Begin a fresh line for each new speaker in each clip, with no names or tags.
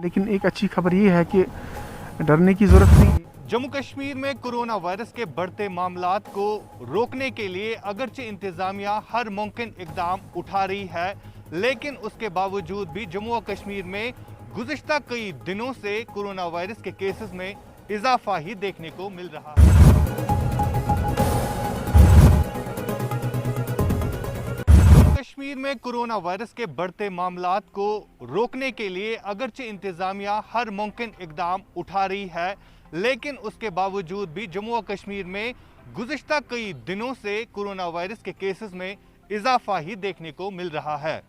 लेकिन एक अच्छी खबर ये है कि डरने की ज़रूरत नहीं है।
जम्मू कश्मीर में कोरोना वायरस के बढ़ते मामलात को रोकने के लिए अगरचे इंतजामिया हर मुमकिन इकदाम उठा रही है, लेकिन उसके बावजूद भी जम्मू और कश्मीर में गुज़िश्ता कई दिनों से कोरोना वायरस के केसेस में इजाफा ही देखने को मिल रहा है। कश्मीर में कोरोना वायरस के बढ़ते मामलात को रोकने के लिए अगरचे इंतजामिया हर मुमकिन इकदाम उठा रही है, लेकिन उसके बावजूद भी जम्मू और कश्मीर में गुज़िश्ता कई दिनों से कोरोना वायरस के केसेस में इजाफा ही देखने को मिल रहा है।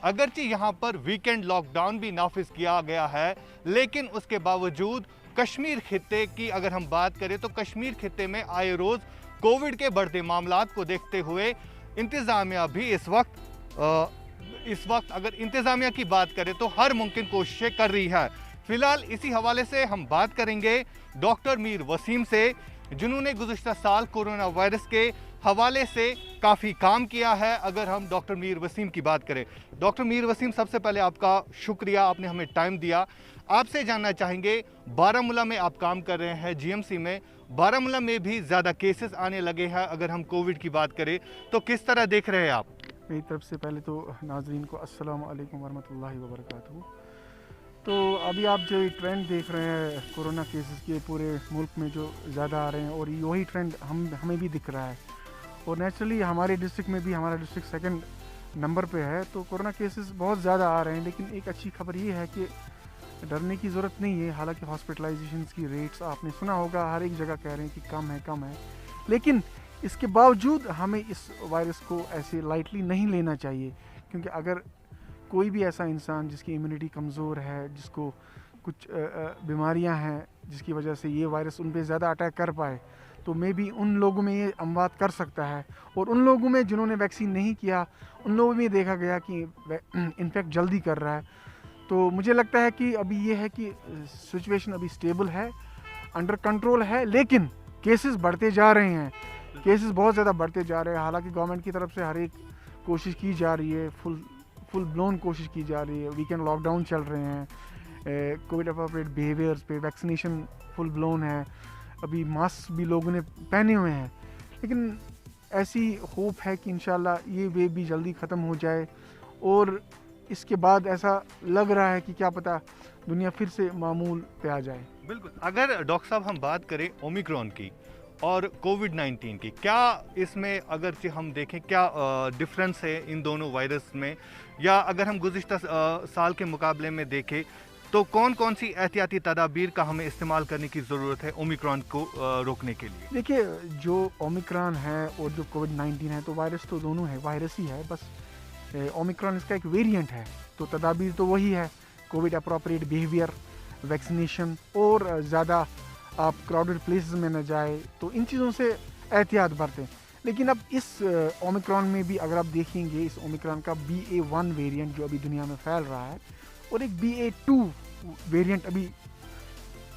अगरचे यहाँ पर वीकेंड लॉकडाउन भी नाफिज किया गया है, लेकिन उसके बावजूद कश्मीर खित्ते की अगर हम बात करें तो कश्मीर खित्ते में आए रोज़ कोविड के बढ़ते मामलात को देखते हुए इंतज़ामिया भी इस वक्त अगर इंतज़ामिया की बात करें तो हर मुमकिन कोशिशें कर रही है। फिलहाल इसी हवाले से हम बात करेंगे डॉक्टर मीर वसीम से, जिन्होंने गुज़िश्ता साल कोरोना वायरस के हवाले से काफ़ी काम किया है। अगर हम डॉक्टर मीर वसीम की बात करें, डॉक्टर मीर वसीम, सबसे पहले आपका शुक्रिया, आपने हमें टाइम दिया। आपसे जानना चाहेंगे, बारामूला में आप काम कर रहे हैं जीएमसी में, बारामूला में भी ज़्यादा केसेस आने लगे हैं। अगर हम कोविड की बात करें तो किस तरह देख रहे हैं आप?
मेरी तरफ से पहले तो नाज़रीन को अस्सलाम वालेकुम वरहमतुल्लाहि वबरकातुहू। तो अभी आप जो ट्रेंड देख रहे हैं कोरोना केसेस के पूरे मुल्क में जो ज़्यादा आ रहे हैं, और वही ट्रेंड हमें भी दिख रहा है। और नेचुरली हमारे डिस्ट्रिक्ट में भी, हमारा डिस्ट्रिक्ट सेकंड नंबर पे है, तो कोरोना केसेस बहुत ज़्यादा आ रहे हैं। लेकिन एक अच्छी खबर ये है कि डरने की ज़रूरत नहीं है। हालांकि हॉस्पिटलाइजेशन की रेट्स आपने सुना होगा, हर एक जगह कह रहे हैं कि कम है, लेकिन इसके बावजूद हमें इस वायरस को ऐसे लाइटली नहीं लेना चाहिए। क्योंकि अगर कोई भी ऐसा इंसान जिसकी इम्यूनिटी कमज़ोर है, जिसको कुछ बीमारियां हैं जिसकी वजह से ये वायरस उन पे ज़्यादा अटैक कर पाए, तो मे बी उन लोगों में ये अमवात कर सकता है। और उन लोगों में जिन्होंने वैक्सीन नहीं किया, उन लोगों में देखा गया कि इन्फेक्ट जल्दी कर रहा है। तो मुझे लगता है कि अभी ये है कि सिचुएशन अभी स्टेबल है, अंडर कंट्रोल है, लेकिन केसेस बढ़ते जा रहे हैं, केसेस बहुत ज़्यादा बढ़ते जा रहे हैं। हालांकि गवर्नमेंट की तरफ से हर एक कोशिश की जा रही है, फुल ब्लोन कोशिश की जा रही है। वीकेंड लॉकडाउन चल रहे हैं, कोविड अप्रोप्रिएट बिहेवियर्स पे वैक्सीनेशन फुल ब्लोन है, अभी मास्क भी लोगों ने पहने हुए हैं। लेकिन ऐसी होप है कि इंशाल्लाह ये वेव भी जल्दी ख़त्म हो जाए, और इसके बाद ऐसा लग रहा है कि क्या पता दुनिया फिर से मामूल पे आ जाए।
बिल्कुल। अगर डॉक्टर साहब हम बात करें ओमिक्रॉन की और कोविड-19 की, क्या इसमें अगर हम देखें क्या डिफरेंस है इन दोनों वायरस में, या अगर हम गुज़िश्ता साल के मुकाबले में देखें तो कौन कौन सी एहतियाती तदाबीर का हमें इस्तेमाल करने की ज़रूरत है ओमिक्रॉन को रोकने के लिए?
देखिए, जो ओमिक्रॉन है और जो कोविड-19 है, तो वायरस तो दोनों है, वायरस ही है, बस ओमिक्रॉन इसका एक वेरिएंट है। तो तदाबीर तो वही है, कोविड अप्रोप्रिएट बिहेवियर, वैक्सीनेशन, और ज़्यादा आप क्राउडेड प्लेसेस में न जाए, तो इन चीज़ों से एहतियात बरतें। लेकिन अब इस ओमिक्रॉन में भी अगर आप देखेंगे, इस ओमिक्रॉन का BA.1 वेरिएंट जो अभी दुनिया में फैल रहा है, और एक BA.2 वेरिएंट अभी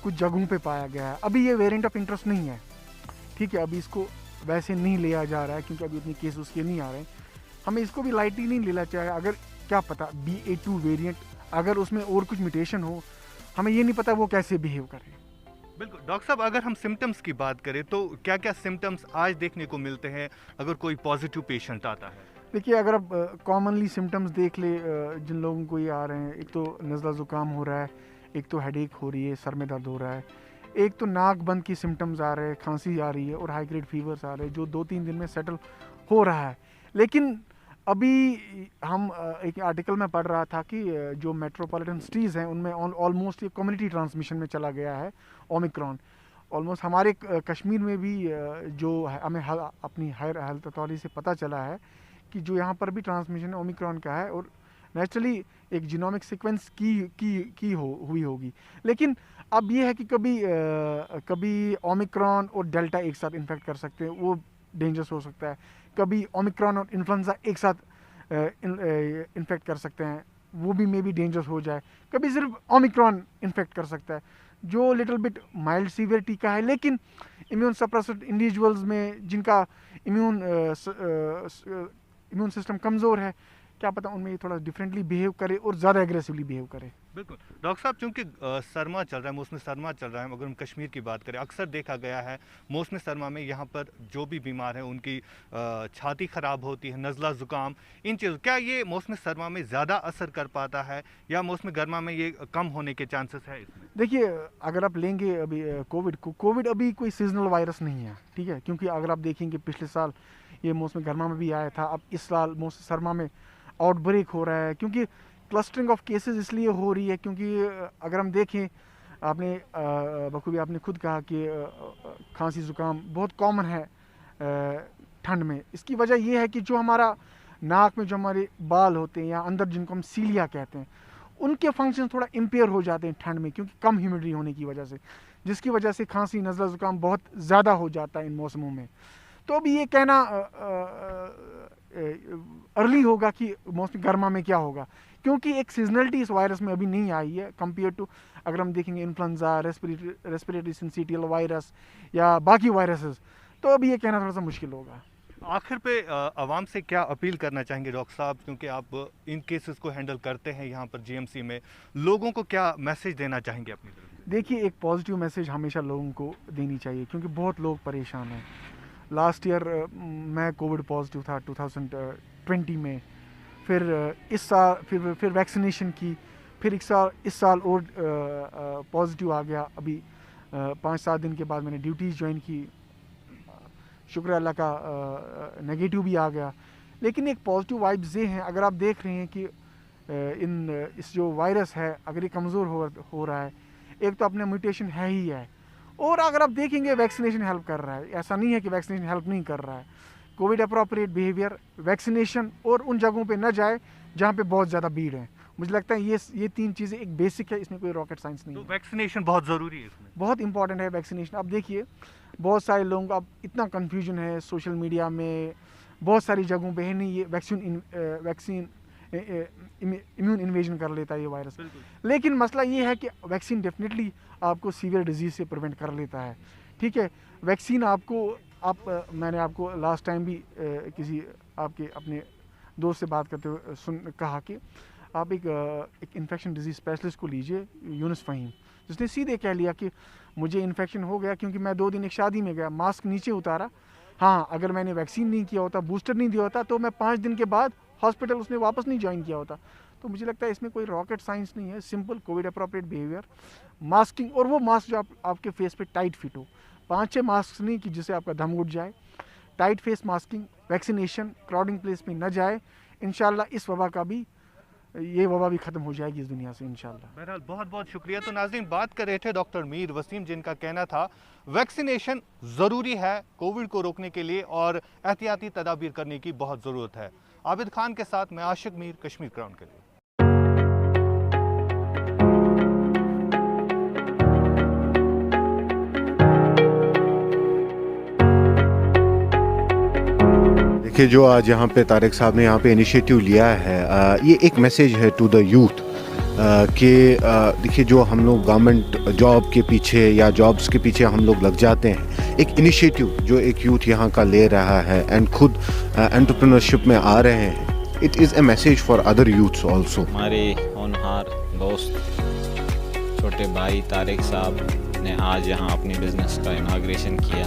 कुछ जगहों पे पाया गया है। अभी ये वेरिएंट ऑफ इंटरेस्ट नहीं है, ठीक है, अभी इसको वैसे नहीं लिया जा रहा है क्योंकि अभी इतने केस उसके नहीं आ रहे हैं। हमें इसको भी लाइटली नहीं लेना चाहिए। अगर क्या पता BA.2 वेरिएंट अगर उसमें और कुछ म्यूटेशन हो, हमें ये नहीं पता वो कैसे बिहेव करे।
बिल्कुल। डॉक्टर साहब, अगर हम सिम्टम्स की बात करें तो क्या क्या सिम्टम्स आज देखने को मिलते हैं अगर कोई पॉजिटिव पेशेंट आता है?
देखिए, अगर आप कॉमनली सिम्टम्स देख ले, जिन लोगों को ये आ रहे हैं, एक तो नज़ला ज़ुकाम हो रहा है, एक तो हेडेक हो रही है, सर में दर्द हो रहा है, एक तो नाक बंद की सिम्टम्स आ रहे हैं, खांसी आ रही है, और हाई ग्रेड फीवर्स आ रहे हैं जो 2-3 दिन में सेटल हो रहा है। लेकिन अभी हम एक आर्टिकल में पढ़ रहा था कि जो मेट्रोपॉलिटन सिटीज़ हैं उनमें ऑलमोस्ट ये कम्युनिटी ट्रांसमिशन में चला गया है ओमिक्रॉन। ऑलमोस्ट हमारे कश्मीर में भी जो हमें अपनी हायर हेल्थ अथॉरिटी से पता चला है कि जो यहाँ पर भी ट्रांसमिशन ओमिक्रॉन का है, और नेचुरली एक जीनोमिक सीक्वेंस हुई होगी। लेकिन अब ये है कि कभी ओमिक्रॉन और डेल्टा एक साथ इन्फेक्ट कर सकते हैं, वो डेंजरस हो सकता है। कभी ओमिक्रॉन और इन्फ्लुएंजा एक साथ इन्फेक्ट कर सकते हैं, वो भी मे बी डेंजरस हो जाए। कभी सिर्फ ओमिक्रॉन इन्फेक्ट कर सकता है जो लिटिल बिट माइल्ड सीवियरिटी का है, लेकिन इम्यून सप्रेस्ड इंडिविजुअल्स में जिनका इम्यून सिस्टम कमज़ोर है, क्या पता उनमें ये थोड़ा डिफरेंटली बिहेव करे और ज़्यादा एग्रेसिवली बिहेव करे।
بالکل ڈاکٹر صاحب، چونکہ سرما چل رہا ہے، موسم سرما چل رہا ہے، اگر ہم کشمیر کی بات کریں، اکثر دیکھا گیا ہے موسم سرما میں یہاں پر جو بھی بیمار ہیں ان کی چھاتی خراب ہوتی ہے، نزلہ زکام، ان چیزوں کیا یہ موسم سرما میں زیادہ اثر کر پاتا ہے یا موسم گرما میں یہ کم ہونے کے چانسز ہے اس میں؟
دیکھیے اگر آپ لیں گے ابھی کووڈ ابھی کوئی سیزنل وائرس نہیں ہے، ٹھیک ہے، کیونکہ اگر آپ دیکھیں گے پچھلے سال یہ موسم گرما میں بھی آیا تھا، اب اس سال موسم سرما میں آؤٹ بریک ہو رہا ہے، کیونکہ کلسٹرنگ آف کیسز اس لیے ہو رہی ہے کیونکہ اگر ہم دیکھیں آپ نے بخوبی آپ نے خود کہا کہ کھانسی زکام بہت کامن ہے ٹھنڈ میں. اس کی وجہ یہ ہے کہ جو ہمارا ناک میں جو ہمارے بال ہوتے ہیں یا اندر جن کو ہم سیلیا کہتے ہیں ان کے فنکشن تھوڑا امپیئر ہو جاتے ہیں ٹھنڈ میں کیونکہ کم ہیومیڈیٹی ہونے کی وجہ سے، جس کی وجہ سے کھانسی نزلہ زکام بہت زیادہ ہو جاتا ہے ان موسموں میں. تو ابھی یہ کہنا ارلی ہوگا کہ موسم گرما میں کیا ہوگا کیونکہ ایک سیزنلٹی اس وائرس میں ابھی نہیں آئی ہے کمپیئر ٹو اگر ہم دیکھیں گے انفلوئنزا، ریسپریٹری سنسیٹیل وائرس یا باقی وائرسز. تو ابھی یہ کہنا تھوڑا سا مشکل ہوگا.
آخر پہ عوام سے کیا اپیل کرنا چاہیں گے ڈاکٹر صاحب، کیونکہ آپ ان کیسز کو ہینڈل کرتے ہیں یہاں پر جی ایم سی میں، لوگوں کو کیا میسیج دینا چاہیں گے اپنی طرف سے؟
دیکھیے ایک پازیٹیو میسیج ہمیشہ لوگوں کو دینی چاہیے کیونکہ بہت لوگ پریشان ہیں. لاسٹ ایئر میں کووڈ پازیٹیو تھا 2020 میں، پھر اس سال پھر ویکسینیشن کی، پھر اس سال اور پازیٹیو آ گیا. ابھی 5-7 دن کے بعد میں نے ڈیوٹیز جوائن کی، شکر اللہ کا نگیٹو بھی آ گیا. لیکن ایک پازیٹیو وائبز یہ ہیں اگر آپ دیکھ رہے ہیں کہ اس جو وائرس ہے اگر یہ کمزور ہو رہا ہے، ایک تو اپنا میوٹیشن ہے ہی ہے، اور اگر آپ دیکھیں گے ویکسینیشن ہیلپ کر رہا ہے. ایسا نہیں ہے کہ ویکسینیشن ہیلپ نہیں کر رہا ہے. کووڈ اپروپریٹ بیہیویئر، ویکسینیشن، اور ان جگہوں پہ نہ جائے جہاں پہ بہت زیادہ بھیڑ ہے. مجھے لگتا ہے یہ 3 چیزیں ایک بیسک ہے، اس میں کوئی راکٹ سائنس نہیں ہے.
تو ویکسینیشن بہت ضروری ہے، اس میں
بہت امپورٹنٹ ہے ویکسینیشن. اب دیکھیے بہت سارے لوگوں کو اب اتنا کنفیوژن ہے سوشل میڈیا میں، بہت ساری جگہوں پہ ہے نہیں یہ ویکسین امیون انویژن کر لیتا ہے یہ وائرس. لیکن مسئلہ یہ ہے کہ ویکسین ڈیفینیٹلی آپ کو سیویئر ڈیزیز سے پریونٹ کر لیتا ہے. ٹھیک ہے، ویکسین میں نے آپ کو لاسٹ ٹائم بھی کسی آپ کے اپنے دوست سے بات کرتے ہوئے کہا کہ آپ ایک انفیکشن ڈیزیز اسپیشلسٹ کو لیجیے، یونس فہیم، جس نے سیدھے کہہ لیا کہ مجھے انفیکشن ہو گیا کیونکہ میں 2 دن ایک شادی میں گیا، ماسک نیچے اتارا. ہاں اگر میں نے ویکسین نہیں کیا ہوتا، بوسٹر نہیں دیا ہوتا، تو میں 5 دن کے بعد ہاسپٹل اس نے واپس نہیں جوائن کیا ہوتا. تو مجھے لگتا ہے اس میں کوئی راکٹ سائنس نہیں ہے، simple Covid appropriate behaviour, masking, اور وہ ماسک جو آپ کے فیس پہ ٹائٹ فٹ ہو. 5-6 ماسک نہیں کہ جس سے آپ کا دم اٹھ جائے. Tight face masking, vaccination, crowding place میں نہ جائے. انشاءاللہ اس وبا کا بھی یہ وبا بھی ختم ہو جائے گی اس دنیا سے انشاءاللہ.
بہرحال بہت بہت شکریہ. تو ناظرین، بات کر رہے تھے ڈاکٹر میر وسیم، جن کا کہنا تھا ویکسینیشن ضروری ہے کووڈ کو روکنے کے لیے اور احتیاطی تدابیر کرنے کی بہت ضرورت ہے. عابد خان کے ساتھ میں عاشق میر، کشمیر کراؤن کے لیے.
کہ جو آج یہاں پہ طارق صاحب نے یہاں پہ انیشیٹو لیا ہے، یہ ایک میسیج ہے ٹو دا یوتھ کہ دیکھیے جو ہم لوگ گورنمنٹ جاب کے پیچھے یا جابس کے پیچھے ہم لوگ لگ جاتے ہیں، ایک انیشیٹو جو ایک یوتھ یہاں کا لے رہا ہے اینڈ خود انٹرپرینورشپ میں آ رہے ہیں، it is a message for other youths also.
ہمارے ہونہار دوست چھوٹے بھائی طارق صاحب نے آج یہاں اپنی بزنس کا اناگریشن کیا.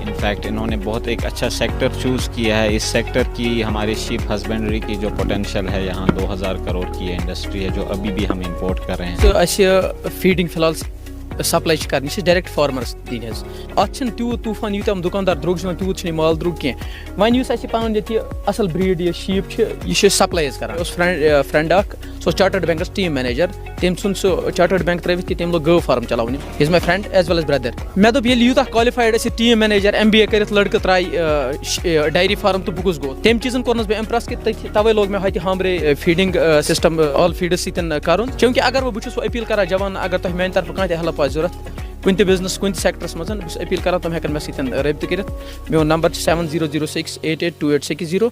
انفیکٹ انہوں نے بہت ایک اچھا سیکٹر چوز کیا ہے. اس سیکٹر کی ہماری شیپ ہسبینڈری کی جو پوٹینشیل ہے، یہاں 2000 کروڑ کی انڈسٹری ہے جو ابھی بھی ہم امپورٹ کر رہے ہیں.
تو اسہ فیڈنگ فی الحال سپلائی کرنی ڈائریکٹ فارمرس دن حظ. ات تیوت طوفان یوتام دکاندار دروگ تیوت مال دروگ کی ون اس پن یہ اصل بریڈ یہ شیپ یہ سپلائی کران. فرینڈ اخ سو چارٹرڈ بینکس ٹیم مینیجر، تم سن سو چارٹرڈ بینک ترٲوِتھ کہ تم لوگ گٲو فارم چلاوٕنۍ. Is my friend as well as brother. مےٚ دوٚپ ییٚلہِ یوٗتاہ کالِفایڈ اَسہِ ٹیٖم مینیجر MBA کٔرِتھ لڑکہٕ ترٛایہِ ڈایری فارم تہٕ بہٕ کُس گوٚو. تَمہِ چیٖزن کوٚرنس بہٕ اِمپرٛس کہِ تَوَے لوگ مےٚ ہوتہِ ہامرے فیٖڈِنٛگ سِسٹم آل فیٖڈس سۭتۍ کَرُن. چوٗنٛکہِ اگر بہٕ چھُس اپیٖل کران جوان اگر تۄہہِ میانہِ طرفہٕ کانٛہہ تہِ ہیلپ آسہِ ضوٚرتھ کُنہِ تہِ بِزنس کُنہِ تہِ سیکٹرس منٛز، بہٕ چھُس اپیٖل کران تِم ہٮ۪کن مےٚ سۭتۍ رٲبطہٕ کٔرِتھ. میون نمبر چھُ 7006882860.